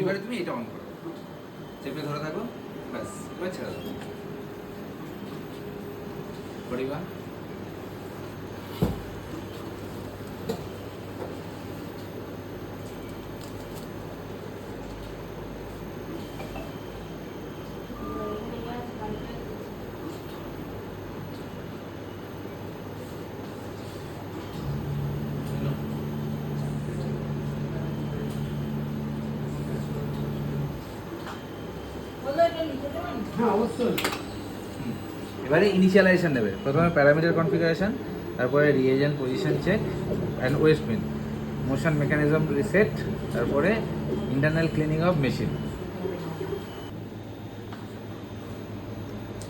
এবারে তুমি এটা অন করো, চেপে ধরে থাকো, ব্যাস এবার ছেড়ে দাও। পরিবা হ্যাঁ অবশ্যই। এবারে ইনিশিয়ালাইজেশন নেবে, প্রথমে প্যারামিটার কনফিগারেশন, তারপরে reagent position check and waste bin, motion mechanism reset, তারপরে ইন্টারনাল ক্লিনিং অফ মেশিন।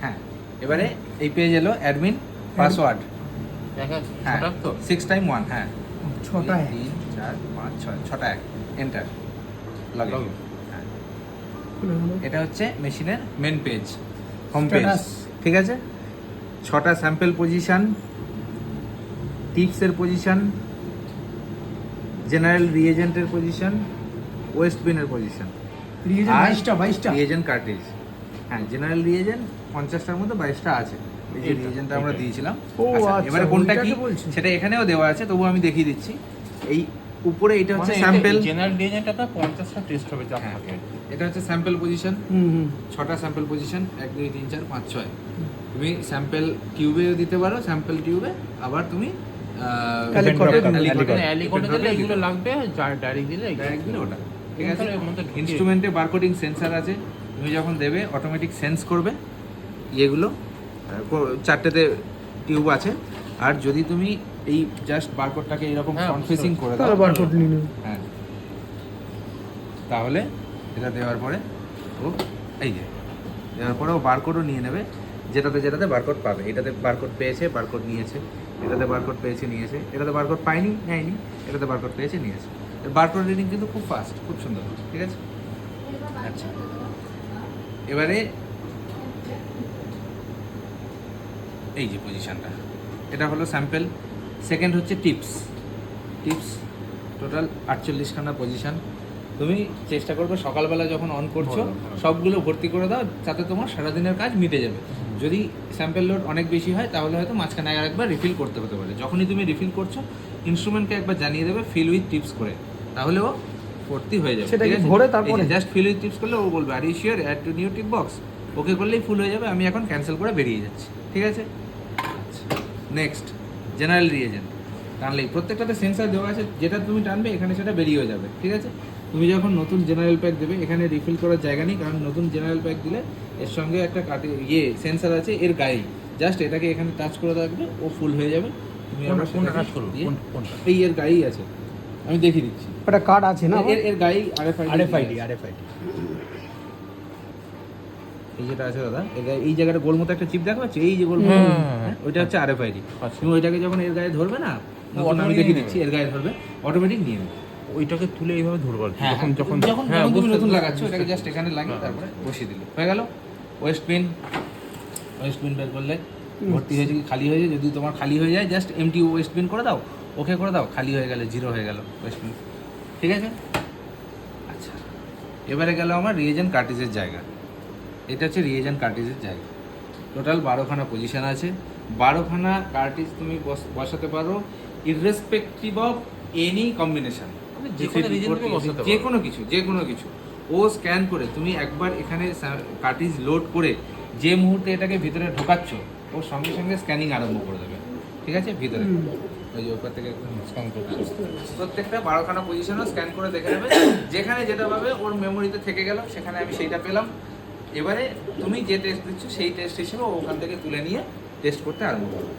হ্যাঁ, এবারে এই পেজ এলো অ্যাডমিন পাসওয়ার্ড। হ্যাঁ, 6 টাইম 1, হ্যাঁ 6টায় 3 4 5 6, 6টা 1 এন্টার লগইন। হ্যাঁ, এটা হচ্ছে মেশিনের মেন পেজ, হোম পেজ, ঠিক আছে। 6টা স্যাম্পল পজিশন, টিপসের পজিশন, জেনারেল রিএজেন্টের পজিশন, ওয়েস্ট বিনের পজিশন, রিএজেন্ট 22টা রিএজেন্ট কার্ট্রিজ। হ্যাঁ, জেনারেল রিএজেন্ট 50টার মধ্যে 22টা আছে, এই যে রিএজেন্টটা আমরা দিয়েছিলাম। ও আচ্ছা, আচ্ছা, এবারে কোনটা কি ওইটাকে বলছি। সেটা এখানেও দেওয়া আছে, তবু আমি দেখিয়ে দিচ্ছি। এই উপরে এটা হচ্ছে স্যাম্পল, জেনারেল রিএজেন্টটা 50টা টেস্ট হবে যা থাকে। এটা হচ্ছে স্যাম্পল পজিশন, হুম 6টা স্যাম্পল পজিশন, 1 2 3 4 5 6। তুমি স্যাম্পল টিউবেও দিতে পারো, স্যাম্পল টিউবে, আবার তুমি অ্যালিকোডে দিলে এগুলো লাগবে, ডাইরেক্ট দিলে ডাইরেক্ট দিলে ওটা, ঠিক আছে। এর মধ্যে ঢুকিয়ে- ইনস্ট্রুমেন্টে বারকোডিং সেন্সার আছে, তুমি যখন দেবে অটোমেটিক সেন্স করবে ইয়েগুলো। 4টেতে টিউব আছে, আর যদি তুমি এই জাস্ট বারকোডটাকে এরকম হ্যাঁ, ফ্রন্ট ফেসিং করে দাও, তাহলে বারকোড নিয়ে নেবে। হ্যাঁ, তাহলে এটা দেওয়ার পরে ও এই যে দেওয়ার পরে ও বারকোডও নিয়ে নেবে, যেটাতে যেটাতে বারকোড পাবে। এটাতে বারকোড পেয়েছে, বারকোড নিয়েছে, এটাতে বারকোড পেয়েছে, নিয়েছে, এটাতে বারকোড পায়নি, নেয়নি, এটাতে বারকোড পেয়েছে, নিয়েছে। বারকোড রিডিং কিন্তু খুব ফাস্ট, খুব সুন্দর, ঠিক আছে। আচ্ছা, এবারে এই যে পজিশনটা, এটা হলো স্যাম্পল। সেকেন্ড হচ্ছে টিপস। টিপস টোটাল 48খানা পজিশন। তুমি চেষ্টা করবে সকালবেলা যখন অন করছো সবগুলো ভর্তি করে দাও, যাতে তোমার সারাদিনের কাজ মিটে যাবে। যদি স্যাম্পল লোড অনেক বেশি হয় তাহলে হয়তো মাঝখানে আরেকবার রিফিল করতে হতে পারে। যখনই তুমি রিফিল করছো ইনস্ট্রুমেন্টকে একবার জানিয়ে দেবে ফিল উইথ টিপস করে, তাহলে ও ভর্তি হয়ে যাবে। সেটা কি ভরে তারপরে? জাস্ট ফিল উইথ টিপস করলে ও বলবে are you sure add to new tip box, ওকে করলেই ফুল হয়ে যাবে। আমি এখন ক্যান্সেল করে বেরিয়ে যাচ্ছি, ঠিক আছে। নেক্সট জেনারেল রিএজেন্ট টানলেই, প্রত্যেকটাতে সেন্সার দেওয়া আছে, যেটা তুমি টানবে এখানে সেটা বেরিয়ে যাবে, ঠিক আছে। তুমি যখন নতুন জেনারেল প্যাক দেবে, এখানে রিফিল করার জায়গা নেই, কারণ নতুন জেনারেল প্যাক দিলে এর সঙ্গে একটা সেন্সার আছে এর গায়ে, জাস্ট এটাকে এখানে টাচ করে রাখবে, ও ফুল হয়ে যাবে। তুমি আবার কোনটা সেটাকে কাজ করবো? দিয়ে- কোনটা? এই এর গায়েই আছে, আমি দেখিয়ে দিচ্ছি। একটা কার্ড আছে না এর গায়েই আরএফআইডি আরএফআইডি এই যেটা আছে দাদা, এই জায়গাটা গোল মতো একটা চিপ দেখা পাচ্ছি, এই যে গোল মতো, হ্যাঁ, ওইটা হচ্ছে আরএফআইডি। তুমি ওইটাকে যখন এর গায়ে ধরবে না, নতুন আমি automatic দেখিয়ে নিয়ে দিচ্ছি, এর গায়ে ধরবে, অটোমেটিক নিয়ে নেবে। ওইটাকে তুলে এইভাবে ধরবো আর কি। যখন যখন যখন হ্যাঁ, তুমি বুঝতে- নতুন লাগাচ্ছ এটাকে জাস্ট এখানে লাগিয়ে তারপরে বসিয়ে দিলে হয়ে গেল। ওয়েস্ট পিন বের করলে ভর্তি হয়েছে কি খালি হয়েছে, যদি তোমার খালি হয়ে যায় জাস্ট এমটি ওয়েস্ট পিন করে দাও, ওকে করে দাও, খালি হয়ে গেলে 0 হয়ে গেল ওয়েস্ট পিন, ঠিক আছে। আচ্ছা, এবারে গেল আমার রিএজেন্ট কার্টিজের জায়গা। এটা হচ্ছে রিএজেন্ট কার্টিজের জায়গা। টোটাল 12খানা পজিশন আছে, 12খানা কার্টিজ তুমি বসাতে পারো ইররেসপেক্টিভ অফ এনি কম্বিনেশন, যে কোনো region থেকে বসাতে পারো। যে কোনো কিছু ও স্ক্যান করে তুমি একবার এখানে কার্টিজ লোড করে যে মুহূর্তে এটাকে ভিতরে ঢোকাচ্ছ, ও সঙ্গে সঙ্গে স্ক্যানিং আরম্ভ করে দেবে, ঠিক আছে। ভিতরে ওই যে ওপর থেকে স্ক্যান করবে, প্রত্যেকটা 12খানা পজিশনও স্ক্যান করে দেখে নেবে, যেখানে যেটা পাবে ওর মেমোরিতে থেকে গেল, সেখানে আমি সেইটা পেলাম। এবারে তুমি যে টেস্ট দিচ্ছ সেই টেস্ট হিসেবে ওখান থেকে তুলে নিয়ে টেস্ট করতে আরম্ভ করবে।